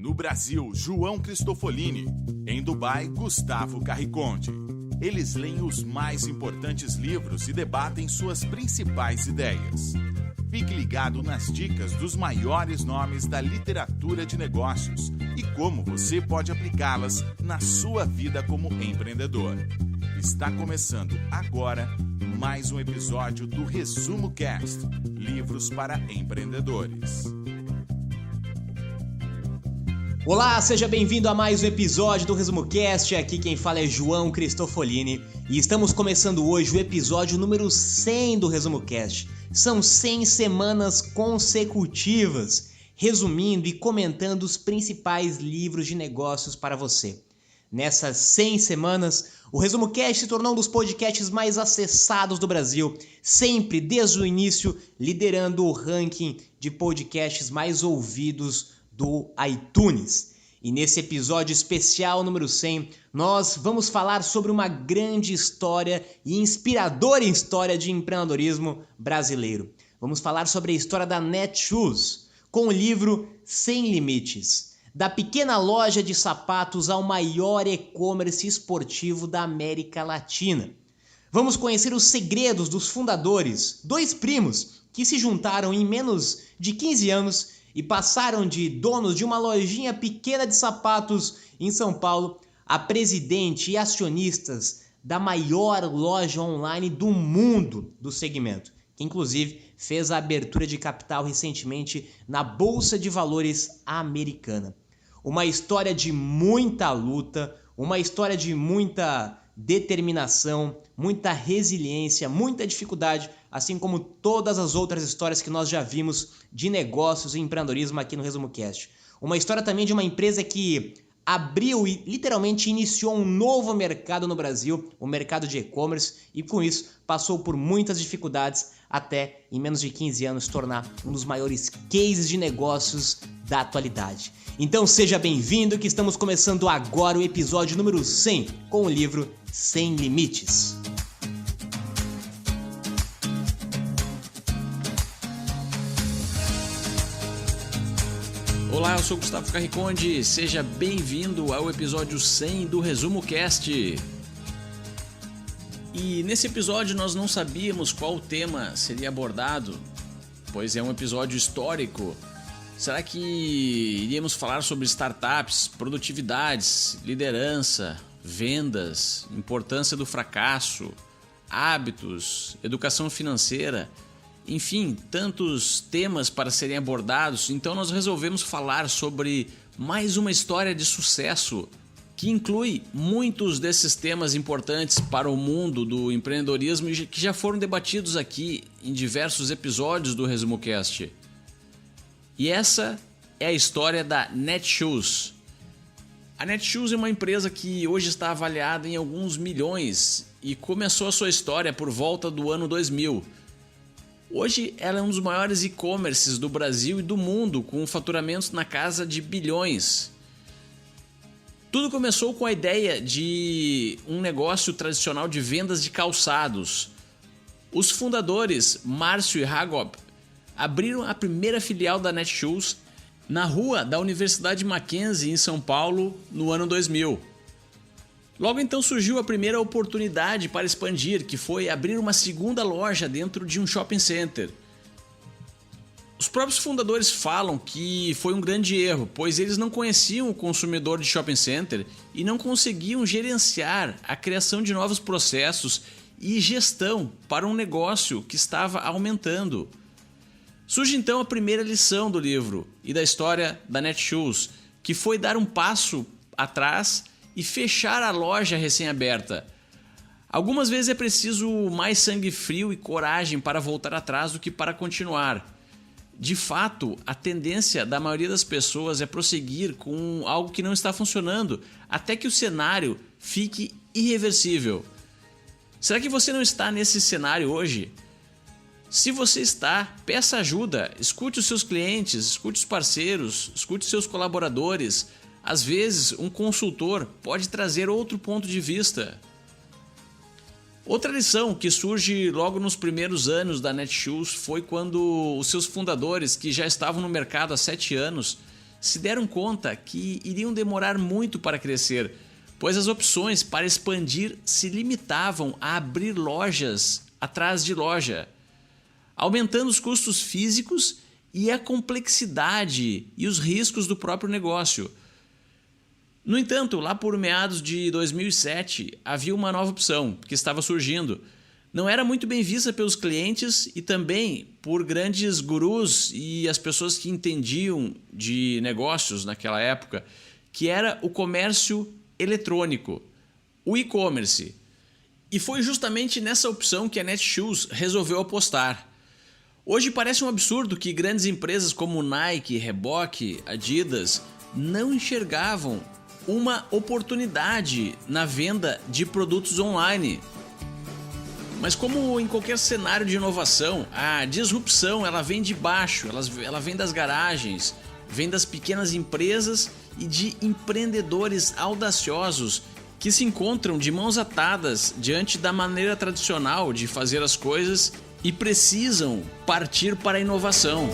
No Brasil, João Cristofolini. Em Dubai, Gustavo Carriconde. Eles leem os mais importantes livros e debatem suas principais ideias. Fique ligado nas dicas dos maiores nomes da literatura de negócios e como você pode aplicá-las na sua vida como empreendedor. Está começando agora mais um episódio do Resumo Cast, livros para empreendedores. Olá, seja bem-vindo a mais um episódio do Resumo Cast. Aqui quem fala é João Cristofolini e estamos começando hoje o episódio número 100 do Resumo Cast. São 100 semanas consecutivas, resumindo e comentando os principais livros de negócios para você. Nessas 100 semanas, o Resumo Cast se tornou um dos podcasts mais acessados do Brasil, sempre desde o início liderando o ranking de podcasts mais ouvidos do iTunes. E nesse episódio especial número 100, nós vamos falar sobre uma grande história e inspiradora história de empreendedorismo brasileiro. Vamos falar sobre a história da Netshoes, com o livro Sem Limites. Da pequena loja de sapatos ao maior e-commerce esportivo da América Latina. Vamos conhecer os segredos dos fundadores, dois primos que se juntaram em menos de 15 anos e passaram de donos de uma lojinha pequena de sapatos em São Paulo a presidente e acionistas da maior loja online do mundo do segmento, que inclusive fez a abertura de capital recentemente na Bolsa de Valores americana. Uma história de muita luta, uma história de muita determinação, muita resiliência, muita dificuldade, assim como todas as outras histórias que nós já vimos de negócios e empreendedorismo aqui no Resumo Cast. Uma história também de uma empresa que abriu e literalmente iniciou um novo mercado no Brasil, o mercado de e-commerce, e com isso passou por muitas dificuldades até em menos de 15 anos se tornar um dos maiores cases de negócios da atualidade. Então seja bem-vindo que estamos começando agora o episódio número 100 com o livro Sem Limites. Olá, eu sou Gustavo Carriconde, seja bem-vindo ao episódio 100 do Resumo Cast. E nesse episódio nós não sabíamos qual tema seria abordado, pois é um episódio histórico. Será que iríamos falar sobre startups, produtividades, liderança, vendas, importância do fracasso, hábitos, educação financeira? Enfim, tantos temas para serem abordados, então nós resolvemos falar sobre mais uma história de sucesso que inclui muitos desses temas importantes para o mundo do empreendedorismo e que já foram debatidos aqui em diversos episódios do Resumo Cast. E essa é a história da Netshoes. A Netshoes é uma empresa que hoje está avaliada em alguns milhões e começou a sua história por volta do ano 2000. Hoje ela é um dos maiores e-commerces do Brasil e do mundo, com faturamentos na casa de bilhões. Tudo começou com a ideia de um negócio tradicional de vendas de calçados. Os fundadores, Márcio e Hagop, abriram a primeira filial da Netshoes na rua da Universidade Mackenzie, em São Paulo, no ano 2000. Logo então surgiu a primeira oportunidade para expandir, que foi abrir uma segunda loja dentro de um shopping center. Os próprios fundadores falam que foi um grande erro, pois eles não conheciam o consumidor de shopping center e não conseguiam gerenciar a criação de novos processos e gestão para um negócio que estava aumentando. Surge então a primeira lição do livro e da história da Netshoes, que foi dar um passo atrás e fechar a loja recém-aberta. Algumas vezes é preciso mais sangue frio e coragem para voltar atrás do que para continuar. De fato, a tendência da maioria das pessoas é prosseguir com algo que não está funcionando, até que o cenário fique irreversível. Será que você não está nesse cenário hoje? Se você está, peça ajuda, escute os seus clientes, escute os parceiros, escute os seus colaboradores. Às vezes, um consultor pode trazer outro ponto de vista. Outra lição que surge logo nos primeiros anos da Netshoes foi quando os seus fundadores, que já estavam no mercado há 7 anos, se deram conta que iriam demorar muito para crescer, pois as opções para expandir se limitavam a abrir lojas atrás de loja, aumentando os custos físicos e a complexidade e os riscos do próprio negócio. No entanto, lá por meados de 2007, havia uma nova opção que estava surgindo. Não era muito bem vista pelos clientes e também por grandes gurus e as pessoas que entendiam de negócios naquela época, que era o comércio eletrônico, o e-commerce. E foi justamente nessa opção que a Netshoes resolveu apostar. Hoje parece um absurdo que grandes empresas como Nike, Reebok, Adidas não enxergavam uma oportunidade na venda de produtos online. Mas como em qualquer cenário de inovação, a disrupção ela vem de baixo, ela vem das garagens, vem das pequenas empresas e de empreendedores audaciosos que se encontram de mãos atadas diante da maneira tradicional de fazer as coisas e precisam partir para a inovação.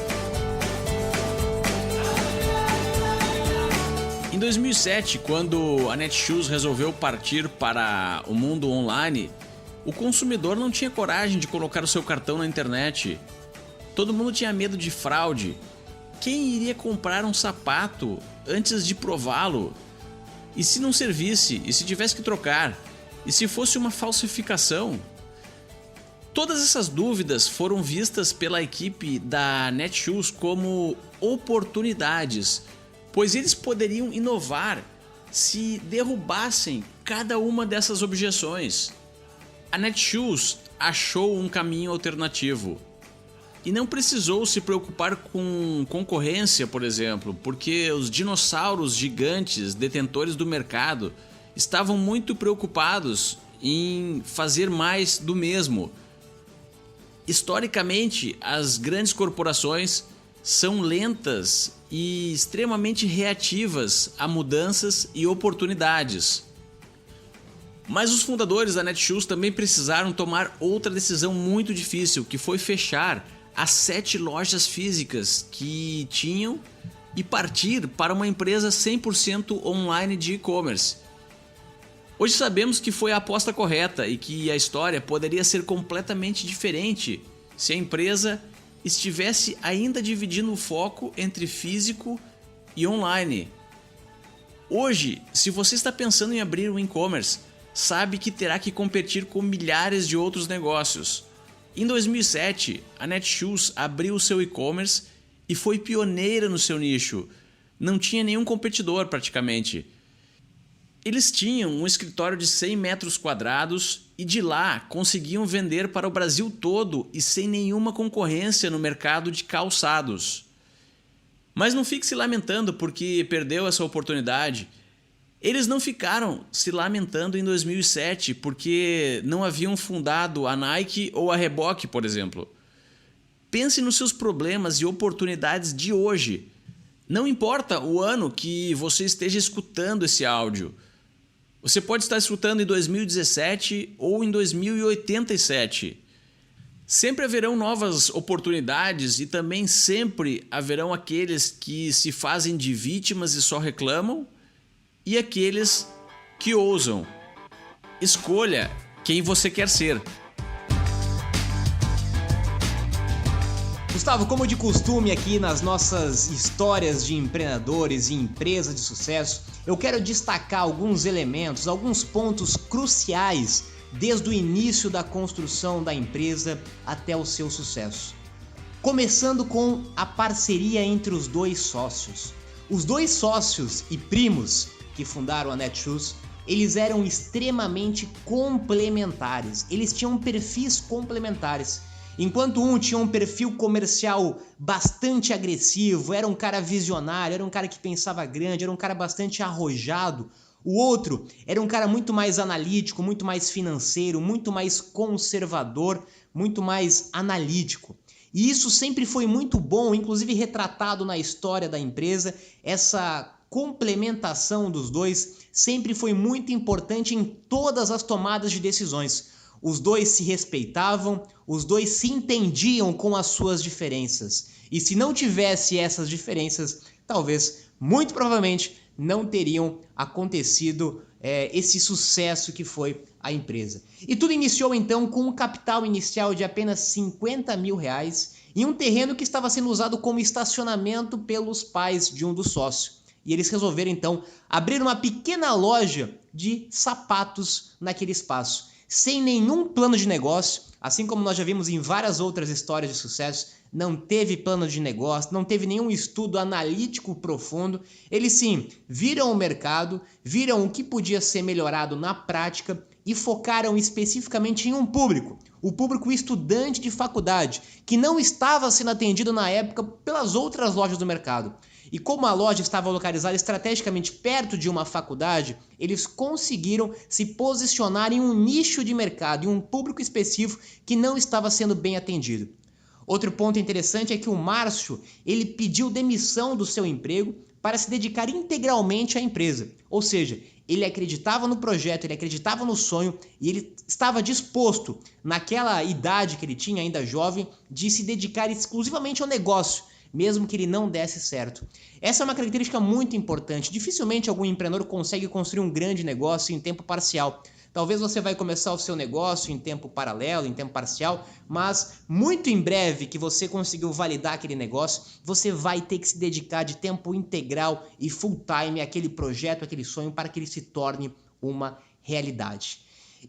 Em 2007, quando a Netshoes resolveu partir para o mundo online, o consumidor não tinha coragem de colocar o seu cartão na internet. Todo mundo tinha medo de fraude. Quem iria comprar um sapato antes de prová-lo? E se não servisse? E se tivesse que trocar? E se fosse uma falsificação? Todas essas dúvidas foram vistas pela equipe da Netshoes como oportunidades, pois eles poderiam inovar se derrubassem cada uma dessas objeções. A Netshoes achou um caminho alternativo e não precisou se preocupar com concorrência, por exemplo, porque os dinossauros gigantes detentores do mercado estavam muito preocupados em fazer mais do mesmo. Historicamente, as grandes corporações são lentas e extremamente reativas a mudanças e oportunidades. Mas os fundadores da Netshoes também precisaram tomar outra decisão muito difícil, que foi fechar as 7 lojas físicas que tinham e partir para uma empresa 100% online de e-commerce. Hoje sabemos que foi a aposta correta e que a história poderia ser completamente diferente se a empresa estivesse ainda dividindo o foco entre físico e online. Hoje, se você está pensando em abrir um e-commerce, sabe que terá que competir com milhares de outros negócios. Em 2007, a Netshoes abriu o seu e-commerce e foi pioneira no seu nicho. Não tinha nenhum competidor praticamente. Eles tinham um escritório de 100 metros quadrados e de lá conseguiam vender para o Brasil todo e sem nenhuma concorrência no mercado de calçados. Mas não fique se lamentando porque perdeu essa oportunidade. Eles não ficaram se lamentando em 2007 porque não haviam fundado a Nike ou a Reebok, por exemplo. Pense nos seus problemas e oportunidades de hoje. Não importa o ano que você esteja escutando esse áudio. Você pode estar escutando em 2017 ou em 2087. Sempre haverão novas oportunidades e também sempre haverão aqueles que se fazem de vítimas e só reclamam e aqueles que ousam. Escolha quem você quer ser. Gustavo, como de costume aqui nas nossas histórias de empreendedores e empresas de sucesso, eu quero destacar alguns elementos, alguns pontos cruciais desde o início da construção da empresa até o seu sucesso. Começando com a parceria entre os dois sócios. Os dois sócios e primos que fundaram a Netshoes, eles eram extremamente complementares, eles tinham perfis complementares. Enquanto um tinha um perfil comercial bastante agressivo, era um cara visionário, era um cara que pensava grande, era um cara bastante arrojado, o outro era um cara muito mais analítico, muito mais financeiro, muito mais conservador, muito mais analítico. E isso sempre foi muito bom, inclusive retratado na história da empresa, essa complementação dos dois sempre foi muito importante em todas as tomadas de decisões. os dois se respeitavam, os dois se entendiam com as suas diferenças. E se não tivesse essas diferenças, talvez, muito provavelmente, não teriam acontecido esse sucesso que foi a empresa. E tudo iniciou então com um capital inicial de apenas R$50 mil em um terreno que estava sendo usado como estacionamento pelos pais de um dos sócios. E eles resolveram então abrir uma pequena loja de sapatos naquele espaço, sem nenhum plano de negócio, assim como nós já vimos em várias outras histórias de sucesso. Não teve plano de negócio, não teve nenhum estudo analítico profundo. Eles sim viram o mercado, viram o que podia ser melhorado na prática e focaram especificamente em um público, o público estudante de faculdade, que não estava sendo atendido na época pelas outras lojas do mercado. E como a loja estava localizada estrategicamente perto de uma faculdade, eles conseguiram se posicionar em um nicho de mercado, em um público específico que não estava sendo bem atendido. Outro ponto interessante é que o Márcio, ele pediu demissão do seu emprego para se dedicar integralmente à empresa. Ou seja, ele acreditava no projeto, ele acreditava no sonho e ele estava disposto, naquela idade que ele tinha, ainda jovem, de se dedicar exclusivamente ao negócio, mesmo que ele não desse certo. Essa é uma característica muito importante. Dificilmente algum empreendedor consegue construir um grande negócio em tempo parcial. Talvez você vai começar o seu negócio em tempo paralelo, em tempo parcial, mas muito em breve que você conseguiu validar aquele negócio, você vai ter que se dedicar de tempo integral e full time àquele projeto, àquele sonho, para que ele se torne uma realidade.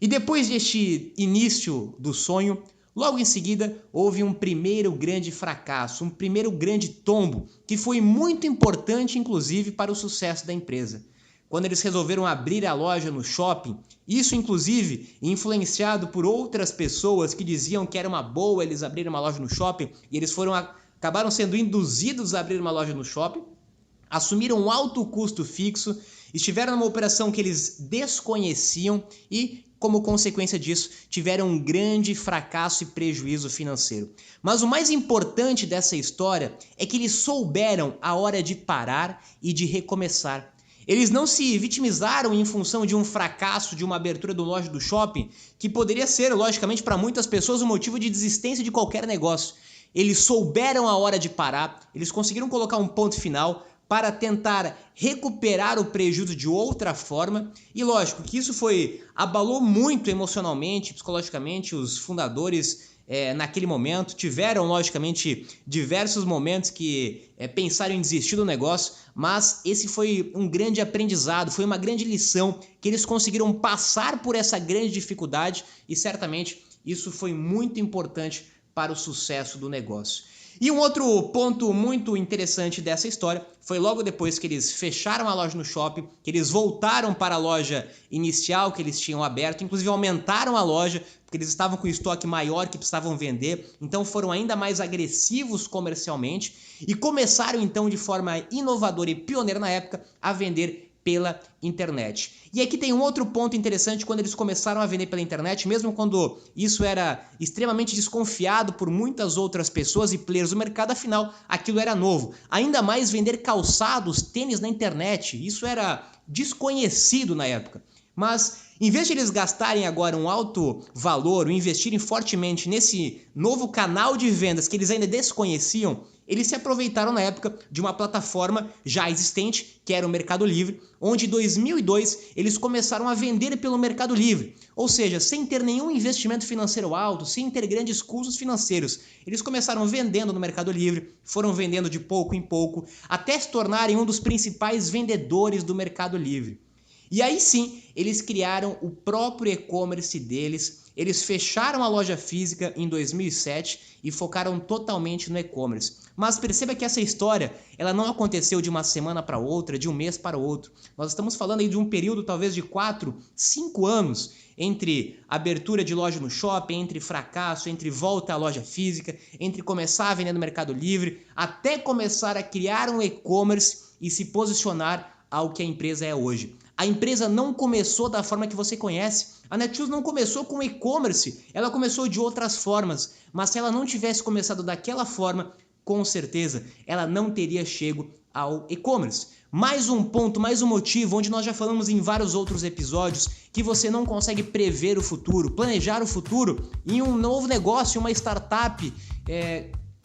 E depois deste início do sonho, logo em seguida, houve um primeiro grande fracasso, um primeiro grande tombo, que foi muito importante, inclusive, para o sucesso da empresa. Quando eles resolveram abrir a loja no shopping, isso inclusive influenciado por outras pessoas que diziam que era uma boa eles abrirem uma loja no shopping, e eles acabaram sendo induzidos a abrir uma loja no shopping, assumiram um alto custo fixo, estiveram numa operação que eles desconheciam e, como consequência disso, tiveram um grande fracasso e prejuízo financeiro. Mas o mais importante dessa história é que eles souberam a hora de parar e de recomeçar. Eles não se vitimizaram em função de um fracasso de uma abertura do loja do shopping, que poderia ser, logicamente, para muitas pessoas um motivo de desistência de qualquer negócio. Eles souberam a hora de parar, eles conseguiram colocar um ponto final para tentar recuperar o prejuízo de outra forma. E lógico que isso abalou muito emocionalmente, psicologicamente, os fundadores naquele momento. Tiveram, logicamente, diversos momentos que pensaram em desistir do negócio, mas esse foi um grande aprendizado, foi uma grande lição que eles conseguiram passar por essa grande dificuldade e certamente isso foi muito importante para o sucesso do negócio. E um outro ponto muito interessante dessa história foi logo depois que eles fecharam a loja no shopping, que eles voltaram para a loja inicial que eles tinham aberto, inclusive aumentaram a loja, porque eles estavam com estoque maior que precisavam vender, então foram ainda mais agressivos comercialmente e começaram então de forma inovadora e pioneira na época a vender pela internet. E aqui tem um outro ponto interessante: quando eles começaram a vender pela internet, mesmo quando isso era extremamente desconfiado por muitas outras pessoas e players do mercado, afinal, aquilo era novo. Ainda mais vender calçados, tênis na internet, isso era desconhecido na época. Mas, em vez de eles gastarem agora um alto valor ou investirem fortemente nesse novo canal de vendas que eles ainda desconheciam, eles se aproveitaram na época de uma plataforma já existente, que era o Mercado Livre, onde em 2002 eles começaram a vender pelo Mercado Livre. Ou seja, sem ter nenhum investimento financeiro alto, sem ter grandes custos financeiros. Eles começaram vendendo no Mercado Livre, foram vendendo de pouco em pouco, até se tornarem um dos principais vendedores do Mercado Livre. E aí sim, eles criaram o próprio e-commerce deles, eles fecharam a loja física em 2007 e focaram totalmente no e-commerce. Mas perceba que essa história, ela não aconteceu de uma semana para outra, de um mês para outro. Nós estamos falando aí de um período talvez de 4, 5 anos, entre abertura de loja no shopping, entre fracasso, entre volta à loja física, entre começar a vender no Mercado Livre, até começar a criar um e-commerce e se posicionar ao que a empresa é hoje. A empresa não começou da forma que você conhece. A Netshoes não começou com e-commerce, ela começou de outras formas. Mas se ela não tivesse começado daquela forma, com certeza ela não teria chego ao e-commerce. Mais um ponto, mais um motivo, onde nós já falamos em vários outros episódios, que você não consegue prever o futuro, planejar o futuro em um novo negócio, uma startup,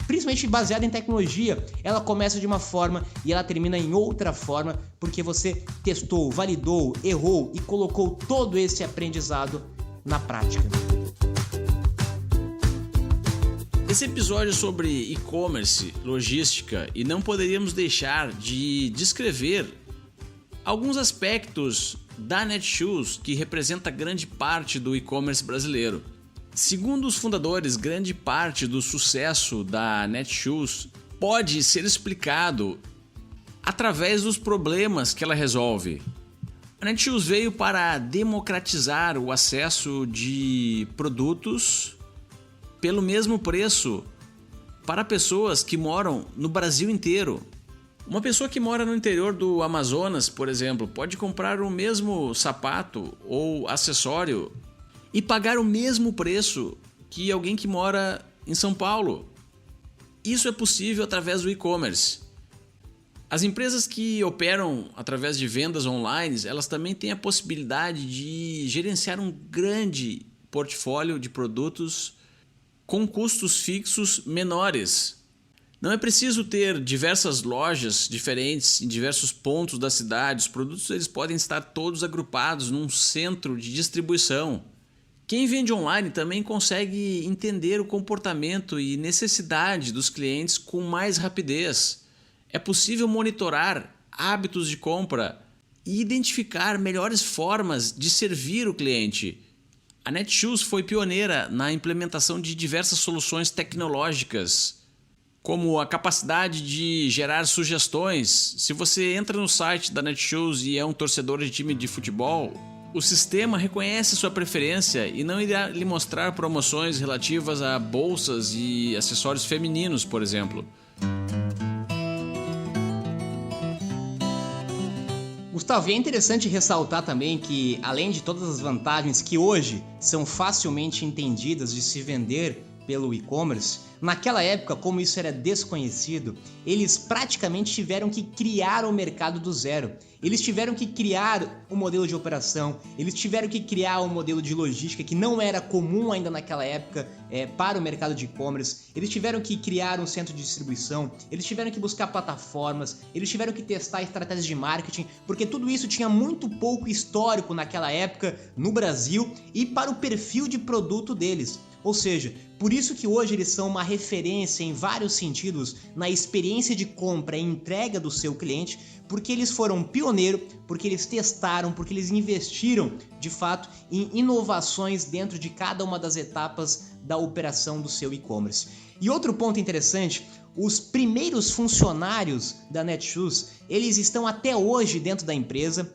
principalmente baseada em tecnologia. Ela começa de uma forma e ela termina em outra forma, porque você testou, validou, errou e colocou todo esse aprendizado na prática. Esse episódio é sobre e-commerce, logística, e não poderíamos deixar de descrever alguns aspectos da Netshoes que representa grande parte do e-commerce brasileiro. Segundo os fundadores, grande parte do sucesso da Netshoes pode ser explicado através dos problemas que ela resolve. A Netshoes veio para democratizar o acesso de produtos pelo mesmo preço para pessoas que moram no Brasil inteiro. Uma pessoa que mora no interior do Amazonas, por exemplo, pode comprar o mesmo sapato ou acessório e pagar o mesmo preço que alguém que mora em São Paulo. Isso é possível através do e-commerce. As empresas que operam através de vendas online, elas também têm a possibilidade de gerenciar um grande portfólio de produtos com custos fixos menores. Não é preciso ter diversas lojas diferentes em diversos pontos da cidade. Os produtos eles podem estar todos agrupados num centro de distribuição. Quem vende online também consegue entender o comportamento e necessidade dos clientes com mais rapidez. É possível monitorar hábitos de compra e identificar melhores formas de servir o cliente. A Netshoes foi pioneira na implementação de diversas soluções tecnológicas, como a capacidade de gerar sugestões. Se você entra no site da Netshoes e é um torcedor de time de futebol, o sistema reconhece sua preferência e não irá lhe mostrar promoções relativas a bolsas e acessórios femininos, por exemplo. Gustavo, e é interessante ressaltar também que, além de todas as vantagens que hoje são facilmente entendidas de se vender pelo e-commerce, naquela época, como isso era desconhecido, eles praticamente tiveram que criar o mercado do zero. Eles tiveram que criar um modelo de operação, eles tiveram que criar um modelo de logística que não era comum ainda naquela época para o mercado de e-commerce. Eles tiveram que criar um centro de distribuição, eles tiveram que buscar plataformas, eles tiveram que testar estratégias de marketing, porque tudo isso tinha muito pouco histórico naquela época no Brasil e para o perfil de produto deles. Ou seja, por isso que hoje eles são uma referência em vários sentidos na experiência de compra e entrega do seu cliente, porque eles foram pioneiros, porque eles testaram, porque eles investiram de fato em inovações dentro de cada uma das etapas da operação do seu e-commerce. E outro ponto interessante, os primeiros funcionários da Netshoes, eles estão até hoje dentro da empresa.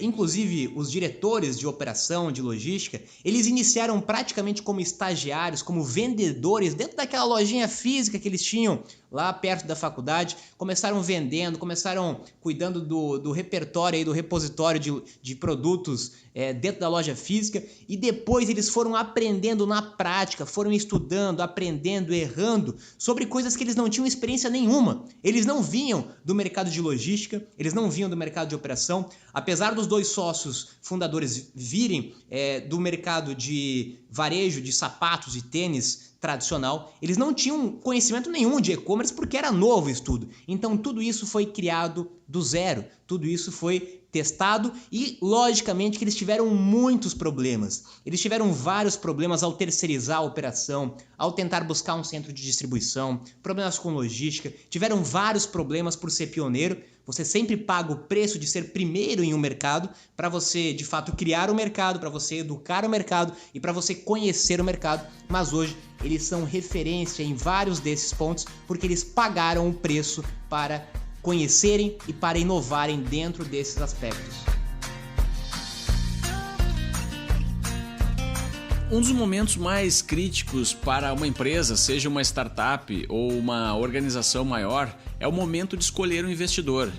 Inclusive os diretores de operação, de logística, eles iniciaram praticamente como estagiários, como vendedores dentro daquela lojinha física que eles tinham lá perto da faculdade, começaram vendendo, começaram cuidando do repertório, do repositório de produtos dentro da loja física, e depois eles foram aprendendo na prática, foram estudando, aprendendo, errando sobre coisas que eles não tinham experiência nenhuma. Eles não vinham do mercado de logística, eles não vinham do mercado de operação. Apesar dos dois sócios fundadores virem do mercado de varejo, de sapatos e tênis tradicional, eles não tinham conhecimento nenhum de e-commerce porque era novo isso tudo. Então tudo isso foi criado do zero, tudo isso foi testado e logicamente que eles tiveram muitos problemas. Eles tiveram vários problemas ao terceirizar a operação, ao tentar buscar um centro de distribuição, problemas com logística, tiveram vários problemas por ser pioneiro. Você sempre paga o preço de ser primeiro em um mercado para você, de fato, criar o mercado, para você educar o mercado e para você conhecer o mercado. Mas hoje eles são referência em vários desses pontos porque eles pagaram o preço para conhecerem e para inovarem dentro desses aspectos. Um dos momentos mais críticos para uma empresa, seja uma startup ou uma organização maior, é o momento de escolher um investidor.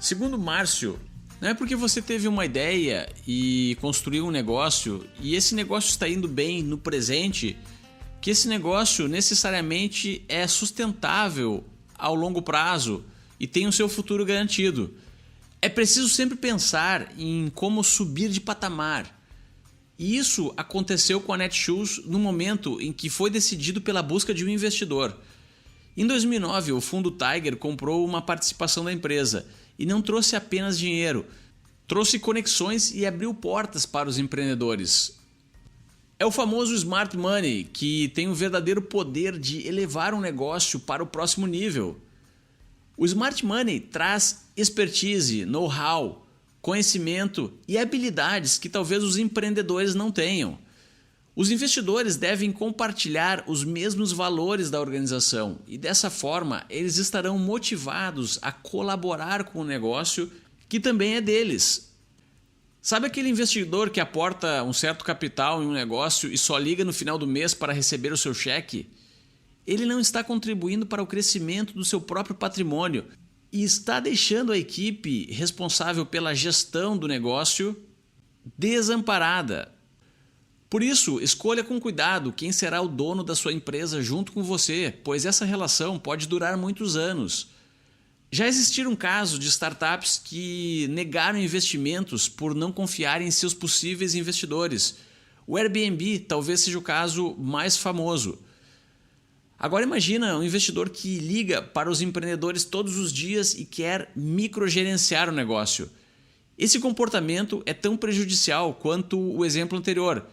Segundo Márcio, não é porque você teve uma ideia e construiu um negócio e esse negócio está indo bem no presente que esse negócio necessariamente é sustentável ao longo prazo e tem o seu futuro garantido. É preciso sempre pensar em como subir de patamar. E isso aconteceu com a Netshoes no momento em que foi decidido pela busca de um investidor. Em 2009, o fundo Tiger comprou uma participação da empresa e não trouxe apenas dinheiro, trouxe conexões e abriu portas para os empreendedores. É o famoso Smart Money, que tem o verdadeiro poder de elevar um negócio para o próximo nível. O Smart Money traz expertise, know-how, conhecimento e habilidades que talvez os empreendedores não tenham. Os investidores devem compartilhar os mesmos valores da organização e dessa forma eles estarão motivados a colaborar com o negócio que também é deles. Sabe aquele investidor que aporta um certo capital em um negócio e só liga no final do mês para receber o seu cheque? Ele não está contribuindo para o crescimento do seu próprio patrimônio e está deixando a equipe responsável pela gestão do negócio desamparada. Por isso, escolha com cuidado quem será o dono da sua empresa junto com você, pois essa relação pode durar muitos anos. Já existiram casos de startups que negaram investimentos por não confiarem em seus possíveis investidores. O Airbnb talvez seja o caso mais famoso. Agora imagina um investidor que liga para os empreendedores todos os dias e quer microgerenciar o negócio. Esse comportamento é tão prejudicial quanto o exemplo anterior.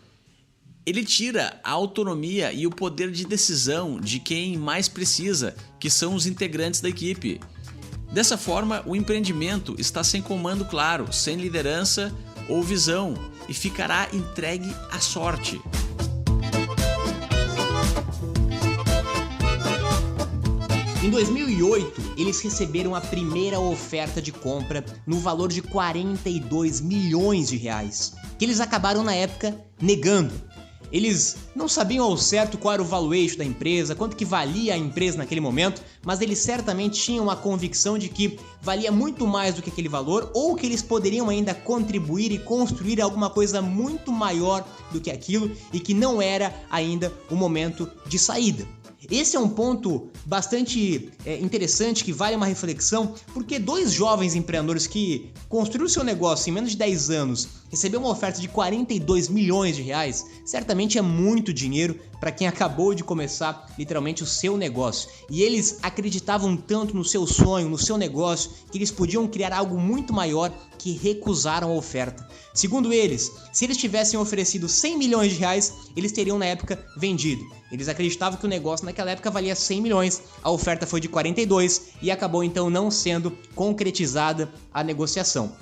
Ele tira a autonomia e o poder de decisão de quem mais precisa, que são os integrantes da equipe. Dessa forma, o empreendimento está sem comando claro, sem liderança ou visão e ficará entregue à sorte. Em 2008, eles receberam a primeira oferta de compra no valor de 42 milhões de reais, que eles acabaram na época negando. Eles não sabiam ao certo qual era o valuation da empresa, quanto que valia a empresa naquele momento, mas eles certamente tinham a convicção de que valia muito mais do que aquele valor ou que eles poderiam ainda contribuir e construir alguma coisa muito maior do que aquilo e que não era ainda o momento de saída. Esse é um ponto bastante interessante que vale uma reflexão, porque dois jovens empreendedores que construíram seu negócio em menos de 10 anos receberam uma oferta de 42 milhões de reais, certamente é muito dinheiro para quem acabou de começar literalmente o seu negócio. E eles acreditavam tanto no seu sonho, no seu negócio, que eles podiam criar algo muito maior, que recusaram a oferta. Segundo eles, se eles tivessem oferecido 100 milhões de reais, eles teriam na época vendido. Eles acreditavam que o negócio naquela época valia 100 milhões, a oferta foi de 42 e acabou então não sendo concretizada a negociação.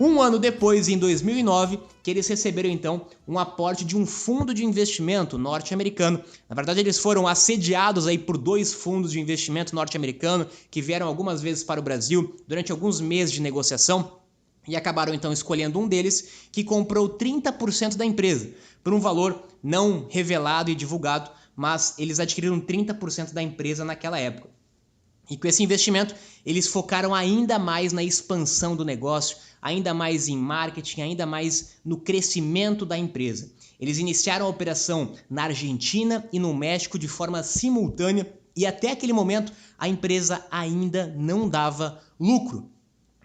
Um ano depois, em 2009, que eles receberam então um aporte de um fundo de investimento norte-americano. Na verdade, eles foram assediados aí por dois fundos de investimento norte-americano que vieram algumas vezes para o Brasil durante alguns meses de negociação e acabaram então escolhendo um deles que comprou 30% da empresa por um valor não revelado e divulgado, mas eles adquiriram 30% da empresa naquela época. E com esse investimento, eles focaram ainda mais na expansão do negócio, ainda mais em marketing, ainda mais no crescimento da empresa. Eles iniciaram a operação na Argentina e no México de forma simultânea e até aquele momento a empresa ainda não dava lucro.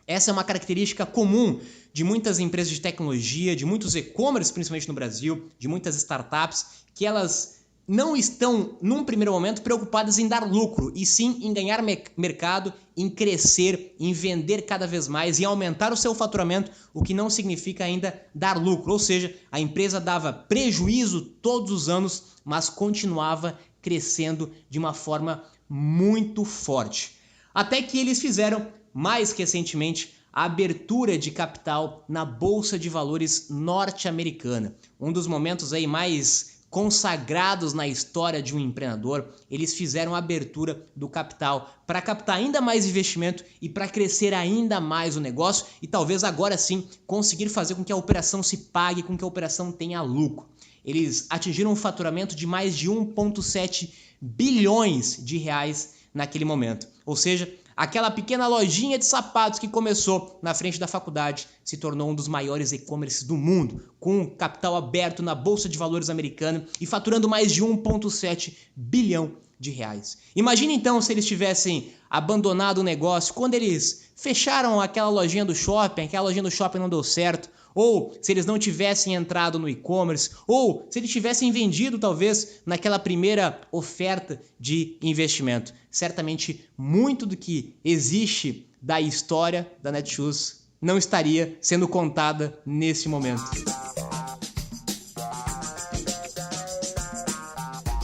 Essa é uma característica comum de muitas empresas de tecnologia, de muitos e-commerce, principalmente no Brasil, de muitas startups, que elas não estão, num primeiro momento, preocupadas em dar lucro, e sim em ganhar mercado, em crescer, em vender cada vez mais, em aumentar o seu faturamento, o que não significa ainda dar lucro. Ou seja, a empresa dava prejuízo todos os anos, mas continuava crescendo de uma forma muito forte. Até que eles fizeram, mais recentemente, a abertura de capital na Bolsa de Valores norte-americana. Um dos momentos aí mais consagrados na história de um empreendedor. Eles fizeram a abertura do capital para captar ainda mais investimento e para crescer ainda mais o negócio e talvez agora sim conseguir fazer com que a operação se pague, com que a operação tenha lucro. Eles atingiram um faturamento de mais de 1,7 bilhões de reais naquele momento. Ou seja, aquela pequena lojinha de sapatos que começou na frente da faculdade se tornou um dos maiores e-commerces do mundo, com capital aberto na Bolsa de Valores americana e faturando mais de 1,7 bilhão de reais. Imagine então se eles tivessem abandonado o negócio quando eles fecharam aquela lojinha do shopping, aquela lojinha do shopping não deu certo, ou se eles não tivessem entrado no e-commerce, ou se eles tivessem vendido talvez naquela primeira oferta de investimento. Certamente muito do que existe da história da Netshoes não estaria sendo contada nesse momento.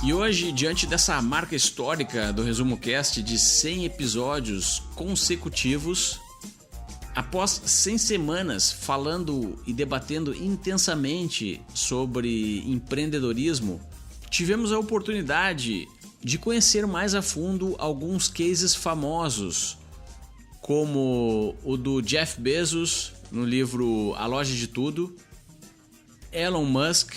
E hoje, diante dessa marca histórica do Resumo Cast de 100 episódios consecutivos, após 100 semanas falando e debatendo intensamente sobre empreendedorismo, tivemos a oportunidade de conhecer mais a fundo alguns cases famosos, como o do Jeff Bezos, no livro A Loja de Tudo, Elon Musk,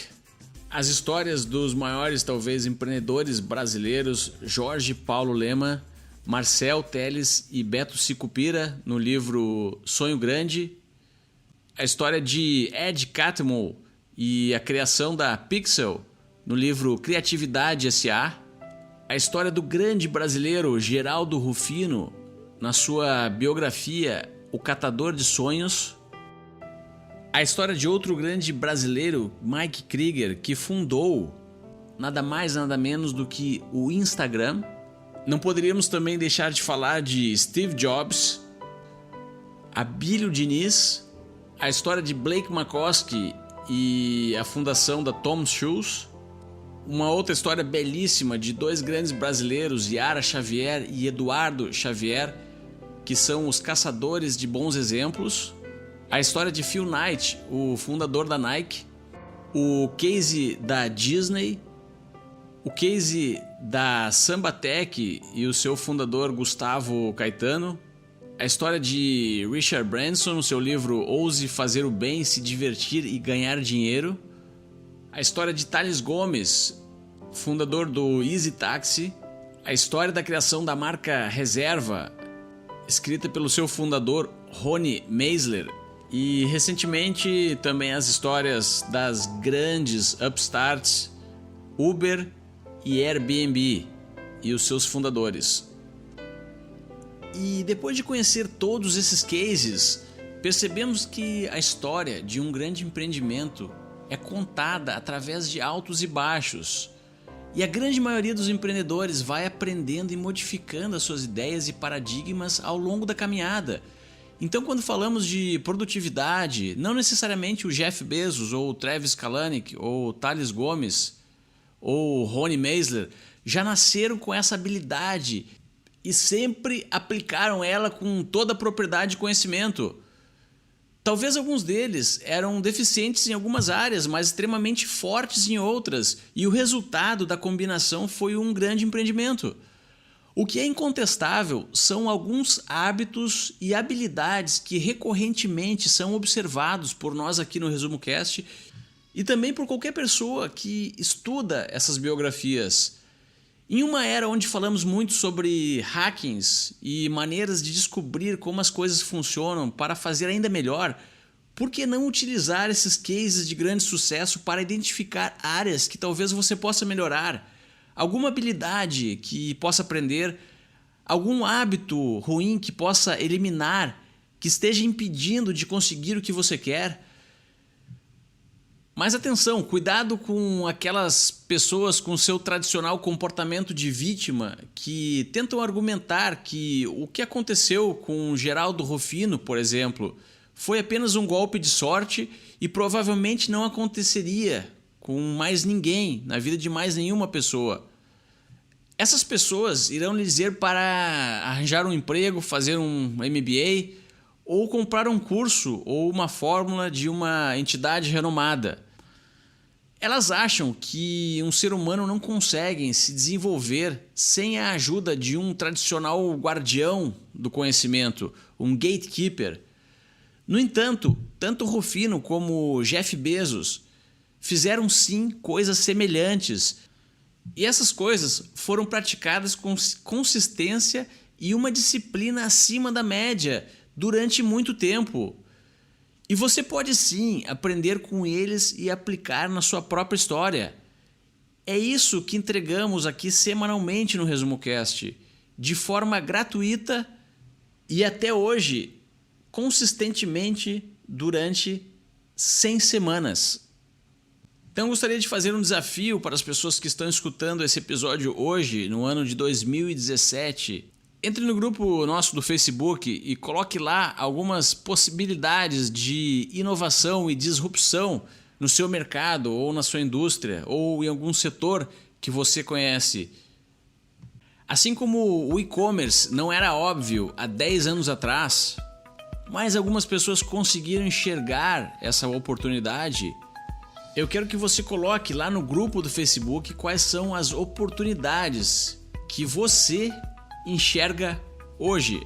as histórias dos maiores, talvez, empreendedores brasileiros, Jorge Paulo Lema, Marcel Teles e Beto Sicupira, no livro Sonho Grande, a história de Ed Catmull e a criação da Pixel, no livro Criatividade S.A., a história do grande brasileiro Geraldo Rufino, na sua biografia O Catador de Sonhos, a história de outro grande brasileiro, Mike Krieger, que fundou nada mais nada menos do que o Instagram. Não poderíamos também deixar de falar de Steve Jobs, Abílio Diniz, a história de Blake McCoskey e a fundação da Tom's Shoes, uma outra história belíssima de dois grandes brasileiros, Yara Xavier e Eduardo Xavier, que são os caçadores de bons exemplos, a história de Phil Knight, o fundador da Nike, o case da Disney, o case da Sambatec e o seu fundador Gustavo Caetano, a história de Richard Branson no seu livro Ouse Fazer o Bem, Se Divertir e Ganhar Dinheiro, a história de Thales Gomes, fundador do Easy Taxi, a história da criação da marca Reserva, escrita pelo seu fundador Rony Meisler, e recentemente também as histórias das grandes upstarts Uber e Airbnb e os seus fundadores. E depois de conhecer todos esses cases, percebemos que a história de um grande empreendimento é contada através de altos e baixos. E a grande maioria dos empreendedores vai aprendendo e modificando as suas ideias e paradigmas ao longo da caminhada. Então, quando falamos de produtividade, não necessariamente o Jeff Bezos, ou o Travis Kalanick, ou o Thales Gomes, ou o Rony Meisler já nasceram com essa habilidade e sempre aplicaram ela com toda a propriedade e conhecimento. Talvez alguns deles eram deficientes em algumas áreas, mas extremamente fortes em outras, e o resultado da combinação foi um grande empreendimento. O que é incontestável são alguns hábitos e habilidades que recorrentemente são observados por nós aqui no Resumo Cast e também por qualquer pessoa que estuda essas biografias. Em uma era onde falamos muito sobre hackings e maneiras de descobrir como as coisas funcionam para fazer ainda melhor, por que não utilizar esses cases de grande sucesso para identificar áreas que talvez você possa melhorar? Alguma habilidade que possa aprender, algum hábito ruim que possa eliminar, que esteja impedindo de conseguir o que você quer. Mas atenção, cuidado com aquelas pessoas com seu tradicional comportamento de vítima que tentam argumentar que o que aconteceu com Geraldo Rufino, por exemplo, foi apenas um golpe de sorte e provavelmente não aconteceria com mais ninguém, na vida de mais nenhuma pessoa. Essas pessoas irão lhe dizer para arranjar um emprego, fazer um MBA ou comprar um curso ou uma fórmula de uma entidade renomada. Elas acham que um ser humano não consegue se desenvolver sem a ajuda de um tradicional guardião do conhecimento, um gatekeeper. No entanto, tanto Rufino como Jeff Bezos fizeram sim coisas semelhantes. E essas coisas foram praticadas com consistência e uma disciplina acima da média durante muito tempo. E você pode sim aprender com eles e aplicar na sua própria história. É isso que entregamos aqui semanalmente no ResumoCast, de forma gratuita e até hoje, consistentemente durante 100 semanas. Então eu gostaria de fazer um desafio para as pessoas que estão escutando esse episódio hoje, no ano de 2017. Entre no grupo nosso do Facebook e coloque lá algumas possibilidades de inovação e disrupção no seu mercado ou na sua indústria ou em algum setor que você conhece. Assim como o e-commerce não era óbvio há 10 anos atrás, mas algumas pessoas conseguiram enxergar essa oportunidade, eu quero que você coloque lá no grupo do Facebook quais são as oportunidades que você enxerga hoje.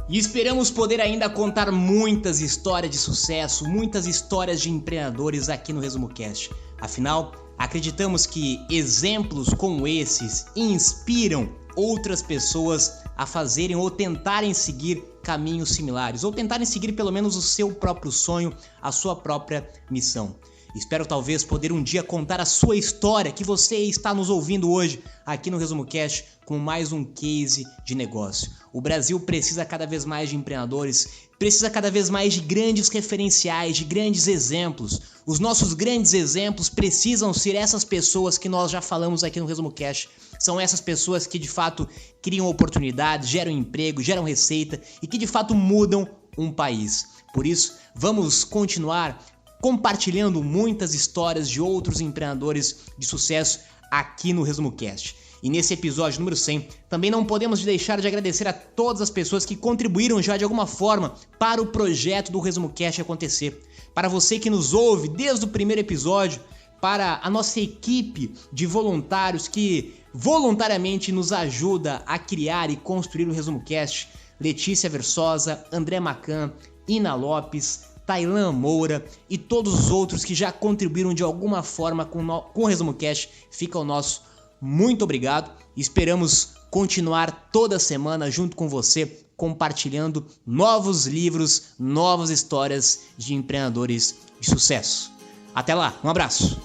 E esperamos poder ainda contar muitas histórias de sucesso, muitas histórias de empreendedores aqui no ResumoCast. Afinal, acreditamos que exemplos como esses inspiram outras pessoas a fazerem ou tentarem seguir caminhos similares, ou tentarem seguir pelo menos o seu próprio sonho, a sua própria missão. Espero talvez poder um dia contar a sua história que você está nos ouvindo hoje aqui no ResumoCast com mais um case de negócio. O Brasil precisa cada vez mais de empreendedores, precisa cada vez mais de grandes referenciais, de grandes exemplos. Os nossos grandes exemplos precisam ser essas pessoas que nós já falamos aqui no ResumoCast. São essas pessoas que de fato criam oportunidades, geram emprego, geram receita e que de fato mudam um país. Por isso, vamos continuar compartilhando muitas histórias de outros empreendedores de sucesso aqui no ResumoCast. E nesse episódio número 100, também não podemos deixar de agradecer a todas as pessoas que contribuíram já de alguma forma para o projeto do ResumoCast acontecer. Para você que nos ouve desde o primeiro episódio, para a nossa equipe de voluntários que voluntariamente nos ajuda a criar e construir o ResumoCast, Letícia Versosa, André Macan, Ina Lopes, Tailan Moura e todos os outros que já contribuíram de alguma forma com o ResumoCast, fica o nosso muito obrigado. Esperamos continuar toda semana junto com você, compartilhando novos livros, novas histórias de empreendedores de sucesso. Até lá, um abraço!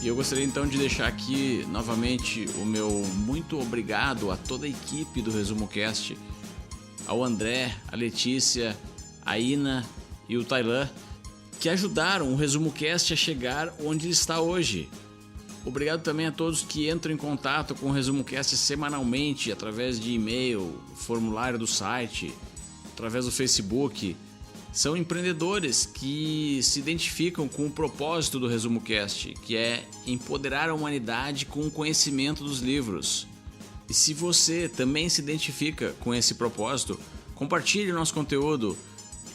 E eu gostaria então de deixar aqui novamente o meu muito obrigado a toda a equipe do ResumoCast, ao André, a Letícia, a Ina e o Tailan, que ajudaram o ResumoCast a chegar onde ele está hoje. Obrigado também a todos que entram em contato com o ResumoCast semanalmente através de e-mail, formulário do site, através do Facebook. São empreendedores que se identificam com o propósito do ResumoCast, que é empoderar a humanidade com o conhecimento dos livros. E se você também se identifica com esse propósito, compartilhe o nosso conteúdo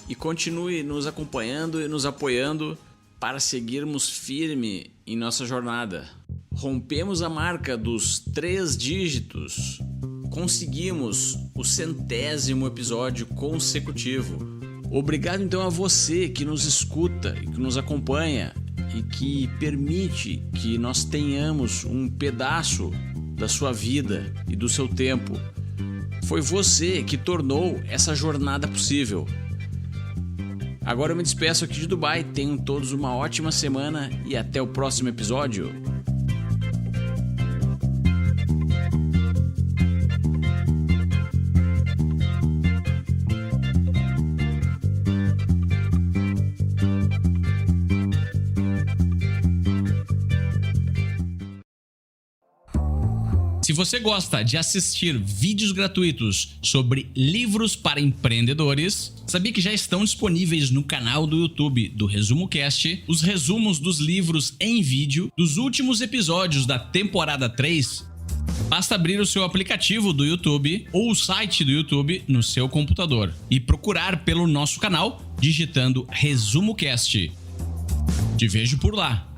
e continue nos acompanhando e nos apoiando para seguirmos firme em nossa jornada. Rompemos a marca dos 3 dígitos. Conseguimos o 100º episódio consecutivo. Obrigado então a você que nos escuta e que nos acompanha e que permite que nós tenhamos um pedaço da sua vida e do seu tempo. Foi você que tornou essa jornada possível. Agora eu me despeço aqui de Dubai, tenham todos uma ótima semana e até o próximo episódio. Se você gosta de assistir vídeos gratuitos sobre livros para empreendedores, sabia que já estão disponíveis no canal do YouTube do ResumoCast os resumos dos livros em vídeo dos últimos episódios da temporada 3? Basta abrir o seu aplicativo do YouTube ou o site do YouTube no seu computador e procurar pelo nosso canal digitando ResumoCast. Te vejo por lá.